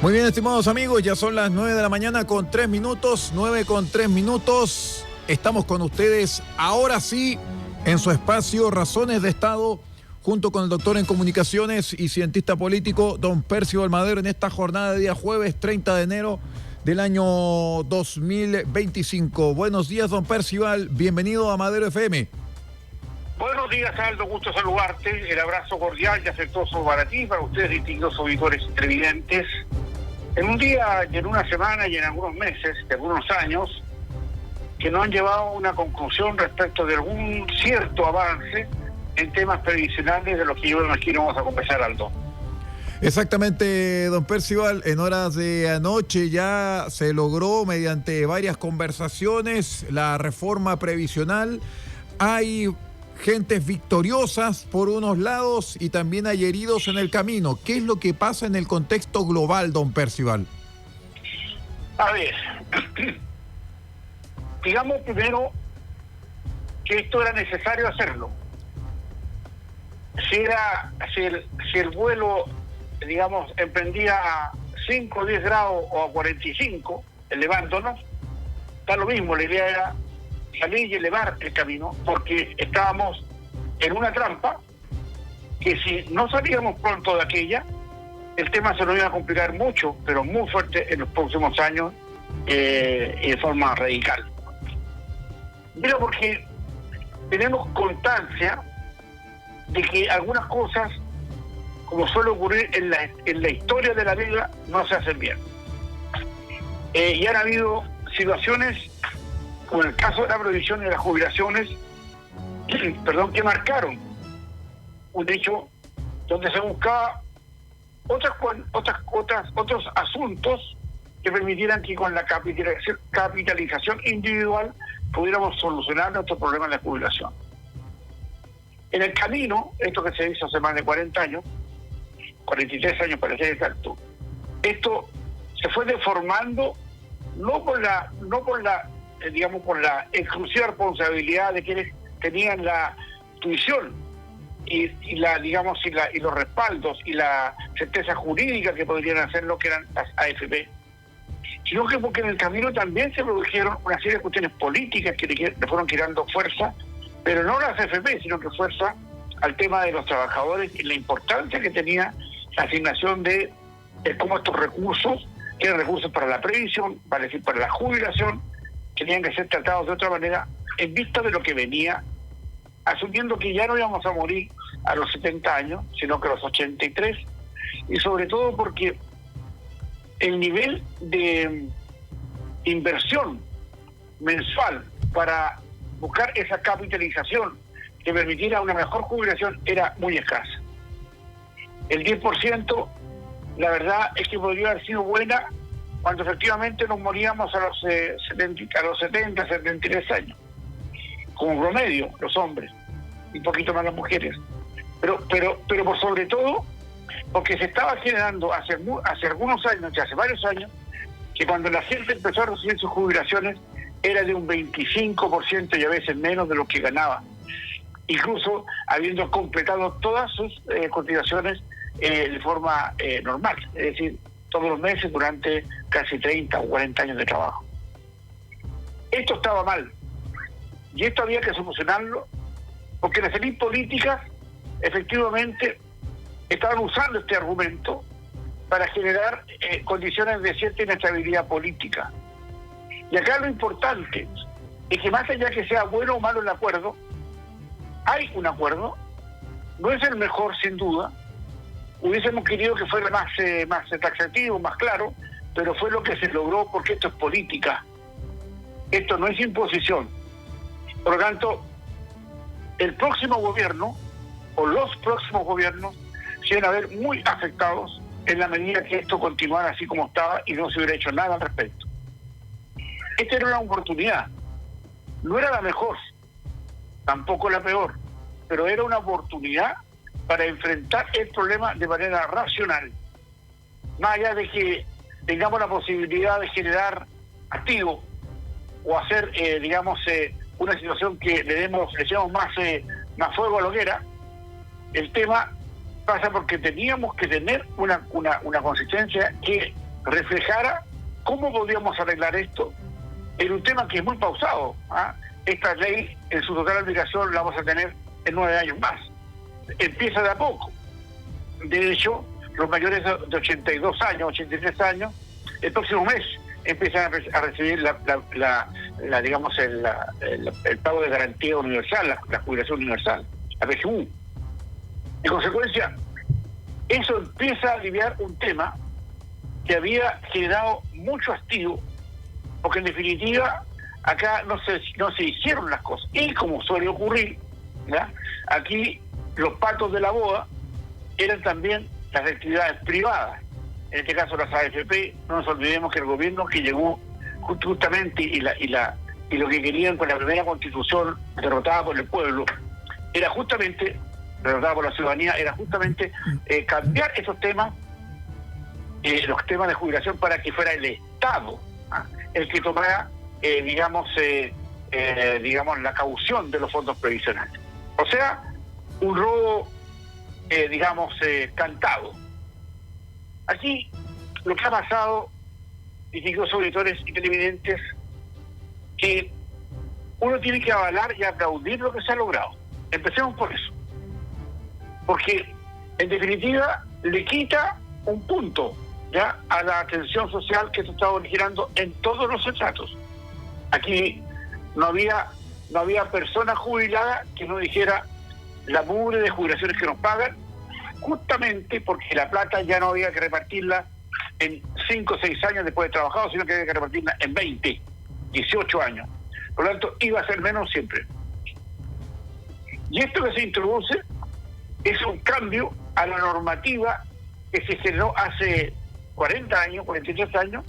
Muy bien, estimados amigos, ya son las 9 de la mañana con 3 minutos, 9 con 3 minutos. Estamos con ustedes ahora sí en su espacio Razones de Estado, junto con el doctor en comunicaciones y cientista político, don Percival Madero, en esta jornada de día jueves 30 de enero del año 2025. Buenos días, don Percival, bienvenido a Madero FM. Buenos días, Aldo, gusto saludarte. El abrazo cordial y afectuoso para ti, para ustedes, distinguidos auditores televidentes. En un día y en una semana y en algunos meses, de algunos años, que no han llevado a una conclusión respecto de algún cierto avance en temas previsionales de los que yo me imagino vamos a conversar, Aldo. Exactamente, don Percival, en horas de anoche ya se logró mediante varias conversaciones la reforma previsional. Hay gentes victoriosas por unos lados y también hay heridos en el camino. ¿Qué es lo que pasa en el contexto global, don Percival? A ver, digamos primero que esto era necesario hacerlo. Si el vuelo, digamos, emprendía a 5 o 10 grados o a 45, elevándonos, da lo mismo, la idea era salir y elevar el camino, porque estábamos en una trampa que si no salíamos pronto de aquella, el tema se nos iba a complicar mucho, pero muy fuerte en los próximos años y de forma radical. Pero porque tenemos constancia de que algunas cosas, como suele ocurrir en la historia de la vida, no se hacen bien. Y han habido situaciones, como en el caso de la previsión de las jubilaciones, que marcaron un hecho donde se buscaba otros asuntos que permitieran que con la capitalización individual pudiéramos solucionar nuestro problema de la jubilación. En el camino, esto que se hizo hace más de 40 años, 43 años para ser exacto, esto se fue deformando no por la exclusiva responsabilidad de quienes tenían la tuición y los respaldos y la certeza jurídica que podrían hacer lo que eran las AFP, sino que porque en el camino también se produjeron una serie de cuestiones políticas que le fueron quitando fuerza, pero no las AFP, sino que fuerza al tema de los trabajadores y la importancia que tenía la asignación de cómo estos recursos, que eran recursos para la previsión, para la jubilación, tenían que ser tratados de otra manera en vista de lo que venía, asumiendo que ya no íbamos a morir a los 70 años, sino que a los 83, y sobre todo porque el nivel de inversión mensual para buscar esa capitalización que permitiera una mejor jubilación era muy escasa. El 10%, la verdad es que podría haber sido buena cuando efectivamente nos moríamos a los 70, 73 años, como promedio, los hombres, y un poquito más las mujeres. Pero por sobre todo, porque se estaba generando hace algunos años, ya hace varios años, que cuando la gente empezó a recibir sus jubilaciones, era de un 25% y a veces menos de lo que ganaba, incluso habiendo completado todas sus cotizaciones de forma normal, es decir, todos los meses durante casi 30 o 40 años de trabajo. Esto estaba mal, y esto había que solucionarlo, porque las élites políticas efectivamente estaban usando este argumento para generar condiciones de cierta inestabilidad política. Y acá lo importante es que más allá que sea bueno o malo el acuerdo, hay un acuerdo, no es el mejor sin duda, hubiésemos querido que fuera más taxativo, más claro, pero fue lo que se logró porque esto es política, esto no es imposición. Por lo tanto, el próximo gobierno o los próximos gobiernos se van a ver muy afectados en la medida que esto continuara así como estaba y no se hubiera hecho nada al respecto. Esta era una oportunidad, no era la mejor, tampoco la peor, pero era una oportunidad para enfrentar el problema de manera racional, más allá de que tengamos la posibilidad de generar activos o hacer, una situación que le echemos más fuego a la hoguera. El tema pasa porque teníamos que tener una consistencia que reflejara cómo podríamos arreglar esto en un tema que es muy pausado. Esta ley en su total aplicación la vamos a tener en 9 años más. Empieza de a poco. De hecho, los mayores de 82 años, 83 años, el próximo mes empiezan a recibir digamos el pago de garantía universal, la jubilación universal, la PGU. En consecuencia, eso empieza a aliviar un tema que había generado mucho hastío, porque en definitiva acá no se hicieron las cosas. Y como suele ocurrir, ¿ya?, aquí los patos de la boda eran también las actividades privadas, en este caso las AFP. No nos olvidemos que el gobierno que llegó justamente y lo que querían con la primera constitución derrotada por el pueblo era justamente, derrotada por la ciudadanía, era justamente cambiar esos temas, los temas de jubilación, para que fuera el Estado el que tomara digamos la caución de los fondos previsionales. O sea, un robo cantado. Aquí lo que ha pasado, distinguidos auditores y televidentes, que uno tiene que avalar y aplaudir lo que se ha logrado. Empecemos por eso. Porque, en definitiva, le quita un punto ya a la atención social que se estaba originando en todos los estratos. Aquí no había persona jubilada que no dijera la mugre de jubilaciones que nos pagan, justamente porque la plata ya no había que repartirla en 5 o 6 años después de trabajado, sino que había que repartirla en 20, 18 años. Por lo tanto, iba a ser menos siempre. Y esto que se introduce es un cambio a la normativa que se generó hace 40 años, 43 años,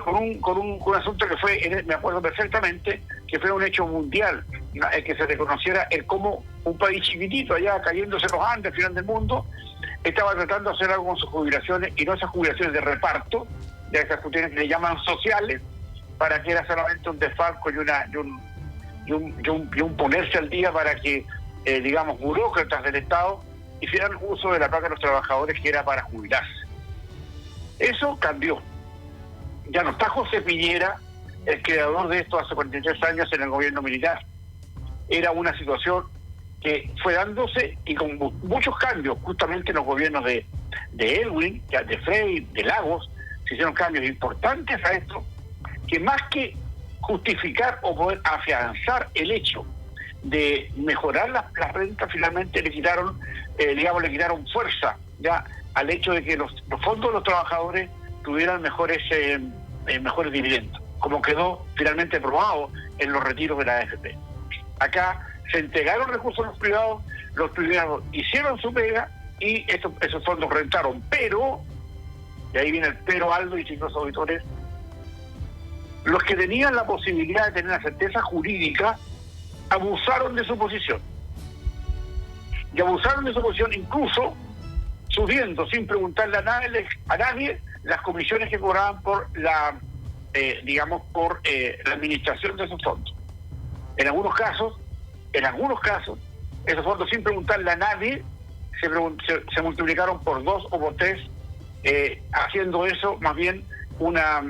con un asunto que fue, me acuerdo perfectamente, que fue un hecho mundial, que se reconociera el cómo un país chiquitito, allá cayéndose los Andes, al final del mundo, estaba tratando de hacer algo con sus jubilaciones, y no esas jubilaciones de reparto, de esas cuestiones que le llaman sociales, para que era solamente un desfalco y un ponerse al día para que, burócratas del Estado hicieran uso de la plata de los trabajadores, que era para jubilarse. Eso cambió. Ya no está José Piñera, el creador de esto hace 43 años en el gobierno militar. Era una situación que fue dándose, y con muchos cambios, justamente en los gobiernos de Elwin, de Frey, de Lagos, se hicieron cambios importantes a esto, que más que justificar o poder afianzar el hecho de mejorar las rentas, finalmente le quitaron fuerza ya al hecho de que los fondos de los trabajadores tuvieran mejores dividendos, como quedó finalmente probado en los retiros de la AFP. Acá se entregaron recursos a los privados hicieron su pega y esos fondos rentaron, pero, y ahí viene el pero, Aldo y chicos auditores, los que tenían la posibilidad de tener la certeza jurídica abusaron de su posición. Y abusaron de su posición incluso subiendo sin preguntarle a nadie las comisiones que cobraban por la administración de esos fondos. En algunos casos, esos fondos, sin preguntarle a nadie, se multiplicaron por 2 o por 3, haciendo eso más bien una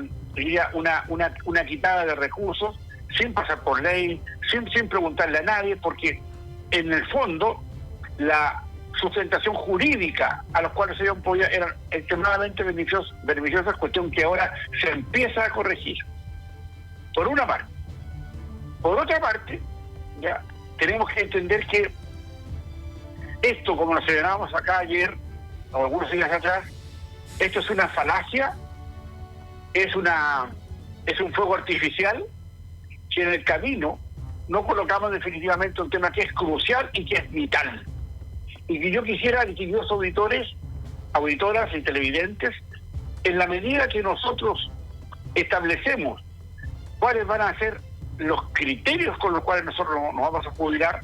quitada de recursos, sin pasar por ley, sin preguntarle a nadie, porque en el fondo la sustentación jurídica a los cuales se podía eran extremadamente beneficiosas, cuestión que ahora se empieza a corregir. Por una parte. Por otra parte, ya tenemos que entender que esto, como lo señalábamos acá ayer, o algunos días atrás, esto es una falacia, es un fuego artificial, que en el camino no colocamos definitivamente un tema que es crucial y que es vital. Y que yo quisiera, distinguidos auditores, auditoras y televidentes, en la medida que nosotros establecemos cuáles van a ser los criterios con los cuales nosotros nos vamos a jubilar,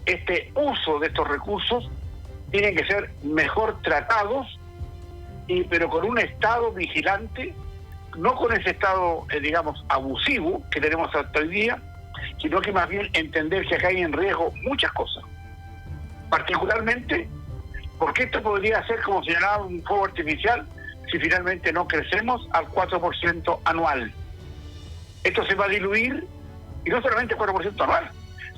este uso de estos recursos tienen que ser mejor tratados, pero con un Estado vigilante, no con ese Estado, abusivo que tenemos hasta hoy día, sino que más bien entender que acá hay en riesgo muchas cosas. Particularmente, porque esto podría ser, como señalaba, un fuego artificial si finalmente no crecemos al 4% anual. Esto se va a diluir, y no solamente el 4% anual,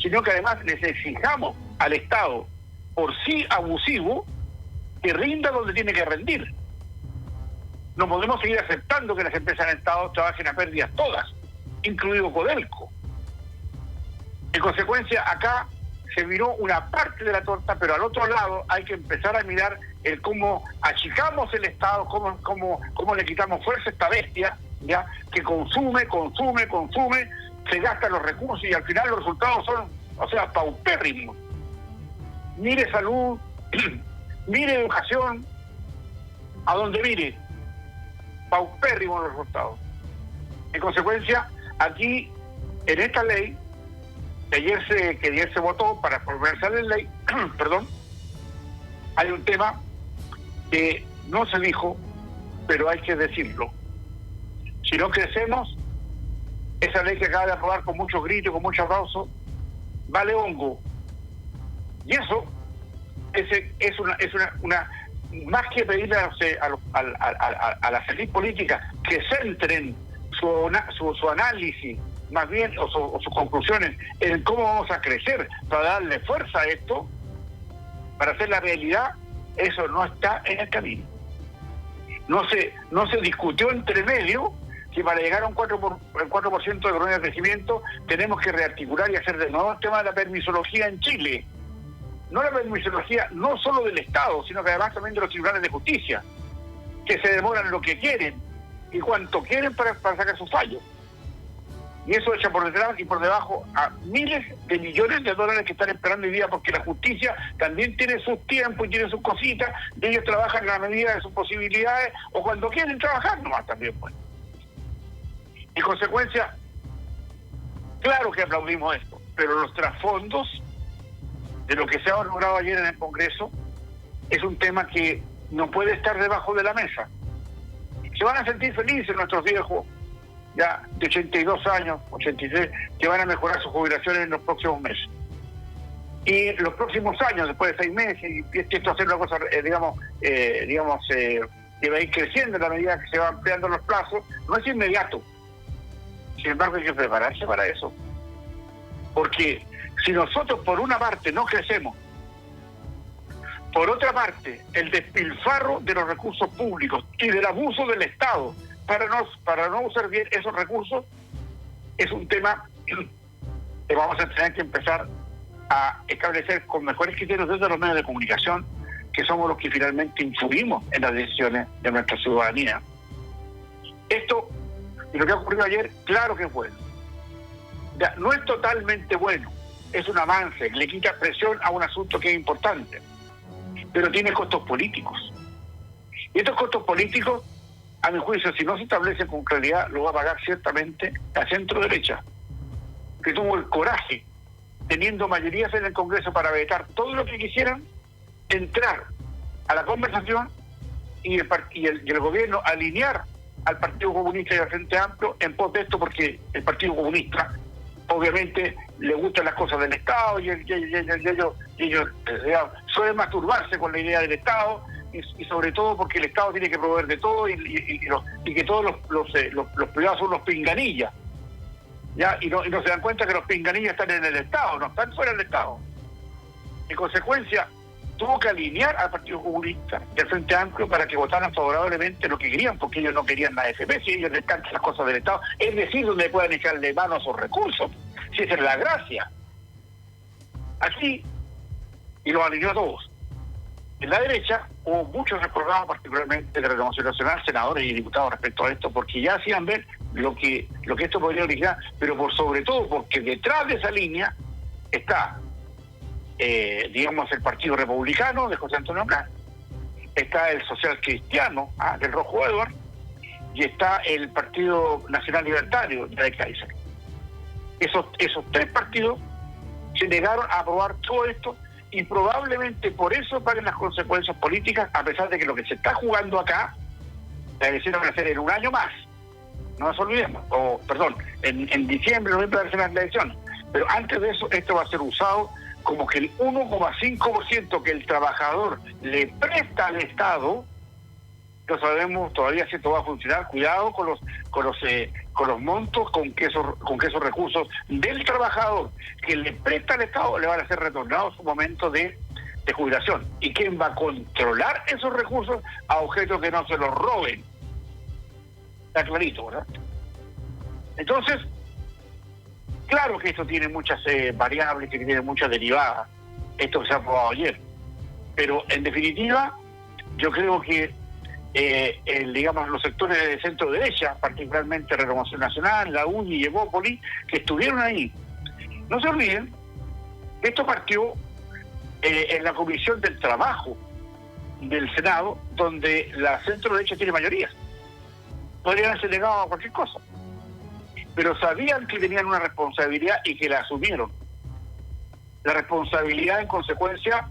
sino que además les exijamos al Estado, por sí abusivo, que rinda donde tiene que rendir. No podemos seguir aceptando que las empresas del Estado trabajen a pérdidas todas, incluido Codelco. En consecuencia, acá se miró una parte de la torta, pero al otro lado hay que empezar a mirar el cómo achicamos el Estado, cómo le quitamos fuerza a esta bestia, ya que consume, se gastan los recursos y al final los resultados son, paupérrimos. Mire salud, mire educación, a donde mire, paupérrimos los resultados. En consecuencia, aquí, en esta ley, que ayer se votó para formalizar la ley, perdón, hay un tema que no se dijo, pero hay que decirlo. Si no crecemos, esa ley que acaba de aprobar con muchos gritos, con mucho aplauso, vale hongo. Y eso es una más que pedirle a la élite política que centren su análisis, más bien, o sus conclusiones, en cómo vamos a crecer para darle fuerza a esto, para hacer la realidad, eso no está en el camino. No se discutió entre medio que para llegar a un 4% de economía de crecimiento tenemos que rearticular y hacer de nuevo el tema de la permisología en Chile. No la permisología, no solo del Estado, sino que además también de los tribunales de justicia, que se demoran lo que quieren y cuanto quieren para sacar sus fallos. Y eso echa por detrás y por debajo a miles de millones de dólares que están esperando hoy día, porque la justicia también tiene sus tiempos y tiene sus cositas, y ellos trabajan en la medida de sus posibilidades, o cuando quieren trabajar nomás también, pues. En consecuencia, claro que aplaudimos esto, pero los trasfondos de lo que se ha logrado ayer en el Congreso es un tema que no puede estar debajo de la mesa. Se van a sentir felices nuestros viejos, ya de 82 años, 83, que van a mejorar sus jubilaciones en los próximos meses. Y los próximos años, después de 6 meses, y esto va a ser una cosa, que va a ir creciendo en la medida que se van ampliando los plazos, no es inmediato. Sin embargo, hay que prepararse para eso. Porque si nosotros, por una parte, no crecemos, por otra parte, el despilfarro de los recursos públicos y del abuso del Estado para no usar bien esos recursos, es un tema que vamos a tener que empezar a establecer con mejores criterios desde los medios de comunicación, que somos los que finalmente influimos en las decisiones de nuestra ciudadanía. Esto, y lo que ha ocurrido ayer, claro que es bueno. Ya, no es totalmente bueno, es un avance, le quita presión a un asunto que es importante, pero tiene costos políticos. Y estos costos políticos, a mi juicio, si no se establecen con claridad, lo va a pagar ciertamente la centro derecha, que tuvo el coraje, teniendo mayorías en el Congreso para vetar todo lo que quisieran, entrar a la conversación y el gobierno alinear al Partido Comunista y al Frente Amplio en pos de esto, porque el Partido Comunista obviamente le gustan las cosas del Estado y ellos suelen masturbarse con la idea del Estado, y sobre todo porque el Estado tiene que proveer de todo y que todos los privados son los pinganillas, ¿ya? Y no se dan cuenta que los pinganillas están en el Estado, no están fuera del Estado. En consecuencia, tuvo que alinear al Partido Comunista y al Frente Amplio para que votaran favorablemente lo que querían, porque ellos no querían la AFP, si ellos les encantan las cosas del Estado, es decir, donde puedan echarle mano a sus recursos, si esa es la gracia. Así, y los alineó a todos. En la derecha hubo muchos reprobados, particularmente de Renovación Nacional, senadores y diputados respecto a esto, porque ya hacían ver lo que esto podría originar, pero por sobre todo porque detrás de esa línea está el Partido Republicano de José Antonio Caz, está el Social Cristiano del Rojo Edward, y está el Partido Nacional Libertario de Kaiser. Esos 3 partidos se negaron a aprobar todo esto, y probablemente por eso paguen las consecuencias políticas, a pesar de que lo que se está jugando acá la decidieron hacer en un año más, no nos olvidemos, en diciembre, noviembre van a ser las elecciones, pero antes de eso esto va a ser usado como que el 1,5% que el trabajador le presta al Estado no sabemos todavía si esto va a funcionar. Cuidado con los montos con que esos recursos del trabajador que le presta al Estado le van a ser retornados en su momento de jubilación. ¿Y quién va a controlar esos recursos a objeto que no se los roben? Está clarito, ¿verdad? Entonces, claro que esto tiene muchas variables, que tiene muchas derivadas, esto que se ha aprobado ayer. Pero, en definitiva, yo creo que digamos, los sectores de centro-derecha, particularmente Renovación Nacional, la UDI y Evópoli, que estuvieron ahí. No se olviden que esto partió en la Comisión del Trabajo del Senado, donde la centro-derecha tiene mayoría. Podrían haberse negado a cualquier cosa, pero sabían que tenían una responsabilidad y que la asumieron. La responsabilidad, en consecuencia,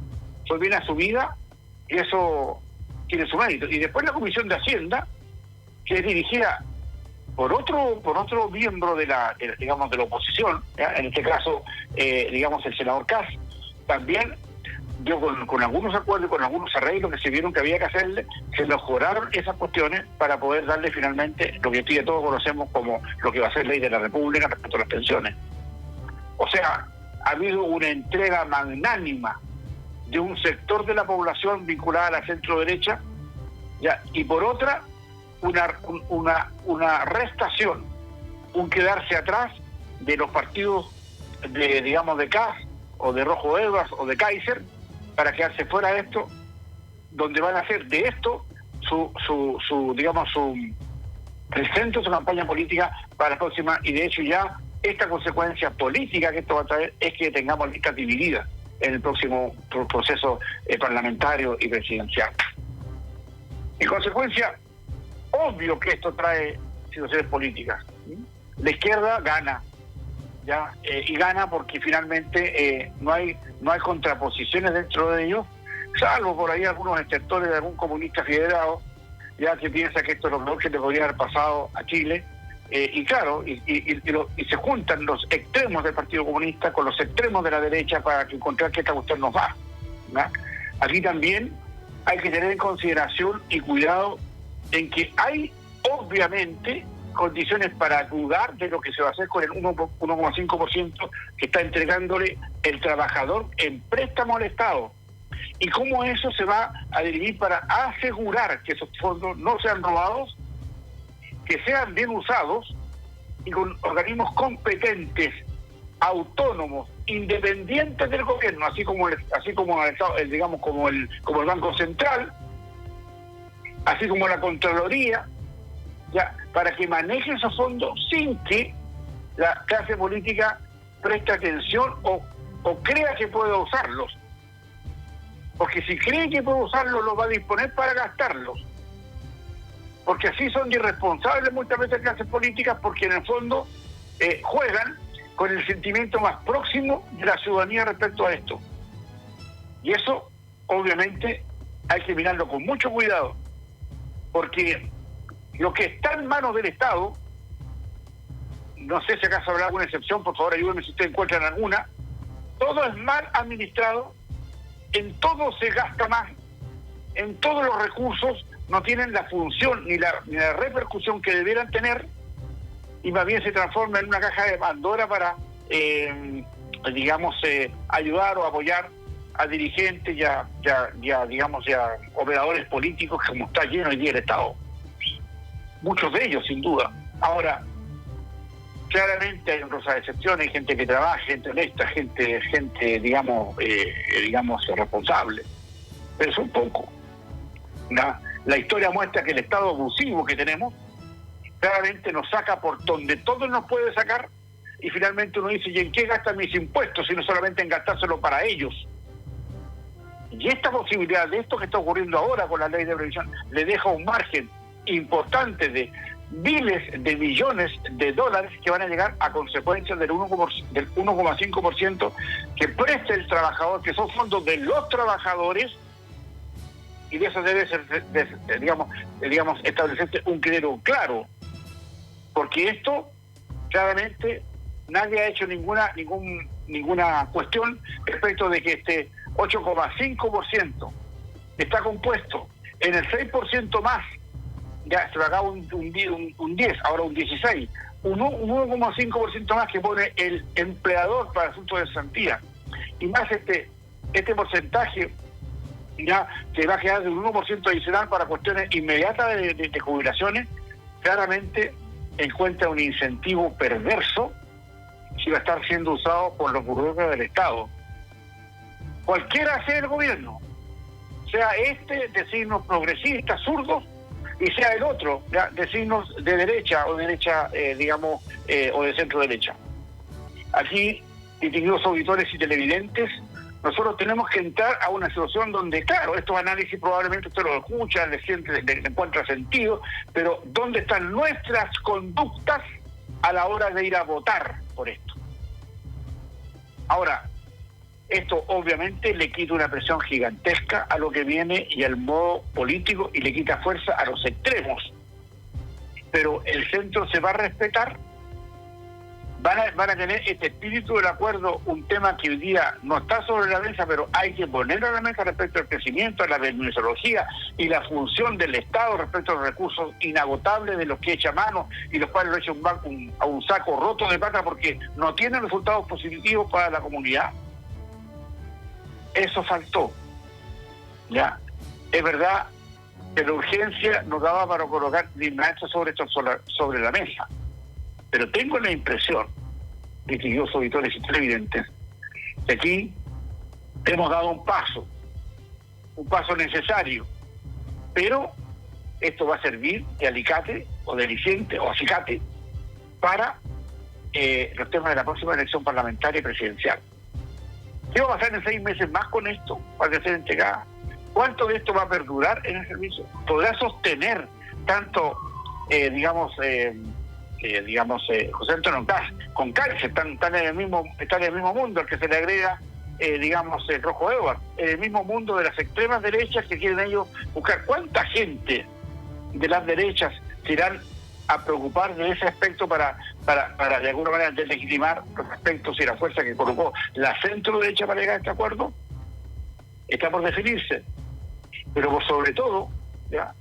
fue bien asumida y eso tiene su mérito. Y después la Comisión de Hacienda, que es dirigida por otro miembro de la oposición, ¿ya? En este caso, digamos, el senador Kass, también dio con algunos acuerdos, con algunos arreglos que se vieron que había que hacerle, se mejoraron esas cuestiones para poder darle finalmente lo que todos conocemos como lo que va a ser ley de la República respecto a las pensiones. O sea, ha habido una entrega magnánima de un sector de la población vinculada a la centro-derecha, ¿ya? Y por otra, una restación, un quedarse atrás de los partidos de Kass o de Rojo Edwards o de Kaiser, para quedarse fuera de esto, donde van a hacer de esto el centro de su campaña política para la próxima. Y de hecho ya esta consecuencia política que esto va a traer es que tengamos listas divididas en el próximo proceso parlamentario y presidencial. En consecuencia, obvio que esto trae situaciones políticas. La izquierda gana, ¿ya? Y gana porque finalmente no hay contraposiciones dentro de ellos, salvo por ahí algunos sectores de algún comunista federado, ya que piensa que esto es lo mejor que le podría haber pasado a Chile. Y claro, y se juntan los extremos del Partido Comunista con los extremos de la derecha para encontrar que esta cuestión nos va, ¿no? Aquí también hay que tener en consideración y cuidado en que hay obviamente condiciones para dudar de lo que se va a hacer con el 1,5% que está entregándole el trabajador en préstamo al Estado, y cómo eso se va a dirigir para asegurar que esos fondos no sean robados, que sean bien usados y con organismos competentes, autónomos, independientes del gobierno, así como el Banco Central, así como la Contraloría, ya, para que maneje esos fondos sin que la clase política preste atención o crea que puede usarlos. Porque si cree que puede usarlos, los va a disponer para gastarlos. Porque así son irresponsables muchas veces clases políticas, porque en el fondo juegan con el sentimiento más próximo de la ciudadanía respecto a esto. Y eso, obviamente, hay que mirarlo con mucho cuidado, porque lo que está en manos del Estado, no sé si acaso habrá alguna excepción, por favor ayúdenme si ustedes encuentran alguna, todo es mal administrado, en todo se gasta más, en todos los recursos no tienen la función ni la repercusión que debieran tener, y más bien se transforma en una caja de Pandora para, ayudar o apoyar a dirigentes y a operadores políticos, como está lleno hoy día el Estado. Muchos de ellos, sin duda. Ahora, claramente hay otras excepciones, hay gente que trabaja, gente honesta, gente responsable, pero son pocos. La historia muestra que el Estado abusivo que tenemos claramente nos saca por donde todo nos puede sacar, y finalmente uno dice, ¿y en qué gastan mis impuestos? Si no solamente en gastárselo para ellos. Y esta posibilidad de esto que está ocurriendo ahora con la ley de previsión le deja un margen importante de miles de millones de dólares que van a llegar a consecuencia del 1,5% que presta el trabajador, que son fondos de los trabajadores, y de eso debe ser, establecerse un criterio claro, porque esto claramente nadie ha hecho ninguna cuestión respecto de que este 8,5% está compuesto en el 6% más ya se pagaba un 10, ahora un 16, un 1,5% más que pone el empleador para asuntos de cesantía, y más este porcentaje ya que va a quedar de un 1% adicional para cuestiones inmediatas de jubilaciones, claramente encuentra un incentivo perverso si va a estar siendo usado por los burócratas del Estado. Cualquiera sea el gobierno, sea de signos progresistas, zurdos, y sea el otro, ya, de signos de derecha, o de centro derecha. Aquí, distinguidos auditores y televidentes, nosotros tenemos que entrar a una situación donde, claro, estos análisis probablemente usted los escucha, le encuentra sentido, pero ¿dónde están nuestras conductas a la hora de ir a votar por esto? Ahora, esto obviamente le quita una presión gigantesca a lo que viene y al modo político, y le quita fuerza a los extremos. Pero el centro se va a respetar. Van a tener este espíritu del acuerdo, un tema que hoy día no está sobre la mesa, pero hay que ponerlo a la mesa respecto al crecimiento, a la terminología y la función del Estado respecto a los recursos inagotables de los que echa mano y los cuales lo echa a un saco roto de plata porque no tienen resultados positivos para la comunidad. Eso faltó. Ya, es verdad que la urgencia nos daba para colocar lineamientos sobre la mesa. Pero tengo la impresión, distinguidos auditores y televidentes, que aquí hemos dado un paso necesario, pero esto va a servir de alicate o de aliciente o acicate para los temas de la próxima elección parlamentaria y presidencial. ¿Qué va a pasar en 6 meses más con esto para ser entregada? ¿Cuánto de esto va a perdurar en el servicio? ¿Podrá sostener tanto, José Antonio Caz, con Cárcel, están en el mismo mundo al que se le agrega, el Rojo Edward, en el mismo mundo de las extremas derechas que quieren ellos buscar? ¿Cuánta gente de las derechas se irán a preocupar de ese aspecto para de alguna manera deslegitimar los aspectos y la fuerza que colocó la centro derecha para llegar a este acuerdo? Está por definirse, pero por sobre todo la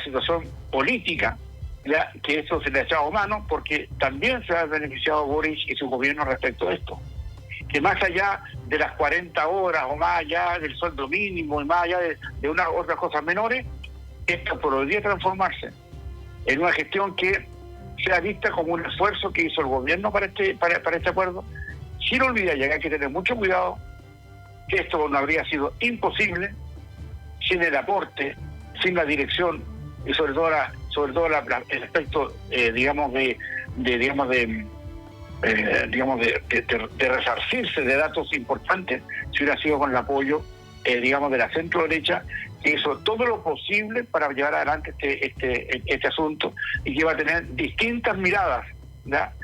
situación política, ya, que esto se le ha echado mano, porque también se ha beneficiado Boric y su gobierno respecto a esto, que más allá de las 40 horas o más allá del sueldo mínimo y más allá de unas otras cosas menores, esto podría transformarse en una gestión que sea vista como un esfuerzo que hizo el gobierno para este acuerdo, sin olvidar, y hay que tener mucho cuidado, que esto no habría sido imposible sin el aporte, sin la dirección y sobre todo el aspecto de resarcirse de datos importantes, si hubiera sido con el apoyo de la centro derecha, que hizo todo lo posible para llevar adelante este asunto, y que va a tener distintas miradas, ¿ya?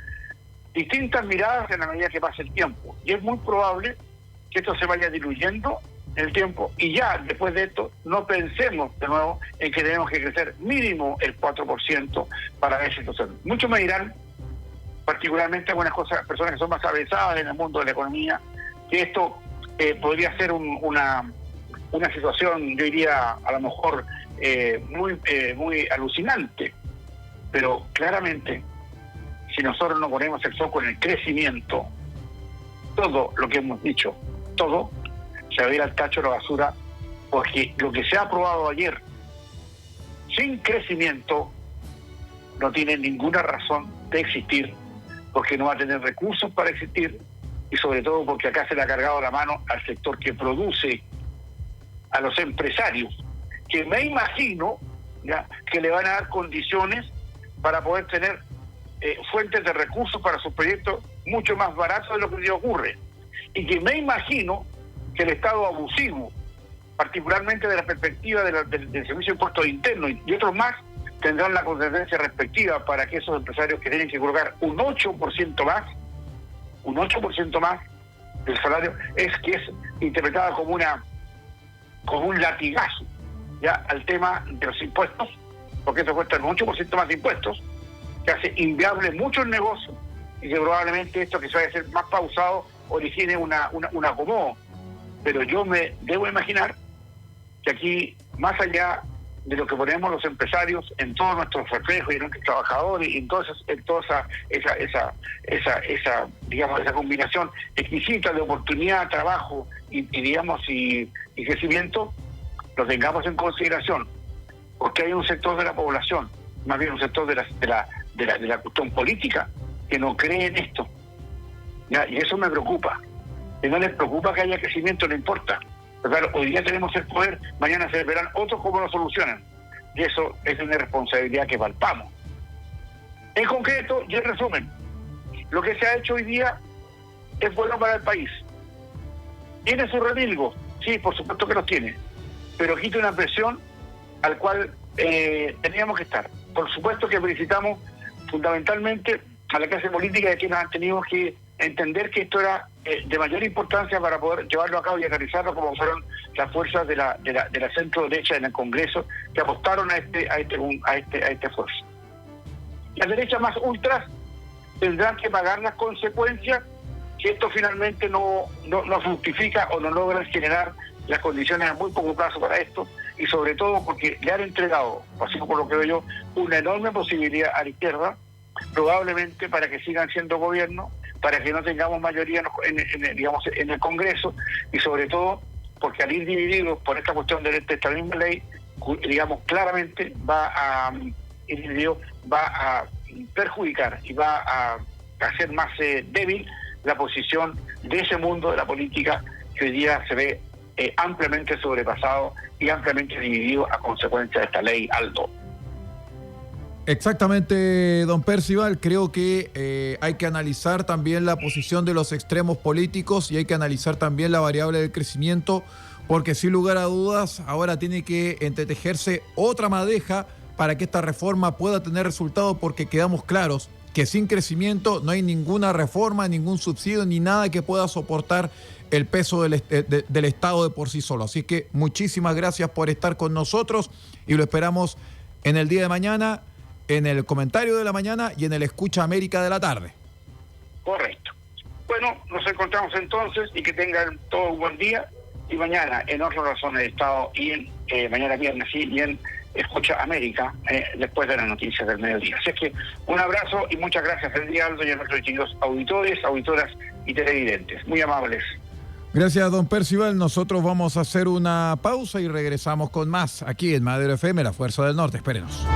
Distintas miradas en la medida que pase el tiempo, y es muy probable que esto se vaya diluyendo en el tiempo, y ya después de esto no pensemos de nuevo en que tenemos que crecer mínimo el 4% para ver situación. Muchos me dirán, particularmente algunas personas que son más avesadas en el mundo de la economía, que esto podría ser una situación, yo diría, a lo mejor muy alucinante, pero claramente, si nosotros no ponemos el foco en el crecimiento, todo lo que hemos dicho, todo se va a ir al tacho de la basura, porque lo que se ha aprobado ayer sin crecimiento no tiene ninguna razón de existir, porque no va a tener recursos para existir, y sobre todo porque acá se le ha cargado la mano al sector que produce, a los empresarios, que me imagino, ¿ya?, que le van a dar condiciones para poder tener fuentes de recursos para sus proyectos mucho más baratos de lo que hoy ocurre, y que me imagino que el Estado abusivo, particularmente de la perspectiva del Servicio de Impuestos Internos y otros más, tendrán la consecuencia respectiva para que esos empresarios que tienen que colocar un 8% más del salario, es interpretada como un latigazo, ya, al tema de los impuestos, porque eso cuesta un 8% más de impuestos, que hace inviable muchos negocios, y que probablemente esto que se vaya a hacer más pausado origine un acomodo. Pero yo me debo imaginar que aquí, más allá de lo que ponemos los empresarios en todos nuestros reflejos y en nuestros trabajadores y en toda esa digamos, esa combinación exquisita de oportunidad, trabajo y crecimiento, lo tengamos en consideración, porque hay un sector de la población, más bien un sector de la cuestión política, que no cree en esto, ¿ya? Y eso me preocupa. Si no les preocupa que haya crecimiento, no importa. Pero claro, hoy día tenemos el poder, mañana se verán otros cómo lo solucionan. Y eso es una responsabilidad que palpamos. En concreto, y en resumen, lo que se ha hecho hoy día es bueno para el país. ¿Tiene sus remilgos? Sí, por supuesto que los tiene. Pero quita una presión al cual teníamos que estar. Por supuesto que felicitamos fundamentalmente a la clase política de quienes han tenido que entender que esto era de mayor importancia para poder llevarlo a cabo y aterrizarlo, como fueron las fuerzas de la centro derecha en el Congreso, que apostaron a este esfuerzo. Las derechas más ultras tendrán que pagar las consecuencias si esto finalmente no fructifica o no logran generar las condiciones a muy poco plazo para esto, y sobre todo porque le han entregado, así como lo creo yo, una enorme posibilidad a la izquierda, probablemente para que sigan siendo gobierno, para que no tengamos mayoría en el Congreso, y sobre todo porque al ir divididos por esta cuestión de esta misma ley, digamos, claramente va a perjudicar y va a hacer más débil la posición de ese mundo de la política que hoy día se ve ampliamente sobrepasado y ampliamente dividido a consecuencia de esta ley Aldo. Exactamente, don Percival. Creo que hay que analizar también la posición de los extremos políticos y hay que analizar también la variable del crecimiento, porque sin lugar a dudas ahora tiene que entretejerse otra madeja para que esta reforma pueda tener resultados, porque quedamos claros que sin crecimiento no hay ninguna reforma, ningún subsidio, ni nada que pueda soportar el peso del Estado de por sí solo. Así que muchísimas gracias por estar con nosotros y lo esperamos en el día de mañana, en el comentario de la mañana y en el Escucha América de la tarde. Correcto. Bueno, nos encontramos entonces y que tengan todo un buen día, y mañana en otras razones de Estado y en mañana viernes y en Escucha América después de las noticias del mediodía. Así es que un abrazo y muchas gracias al día Aldo y a nuestros distinguidos auditores, auditoras y televidentes. Muy amables. Gracias, don Percival. Nosotros vamos a hacer una pausa y regresamos con más aquí en Madero FM, La Fuerza del Norte. Espérenos.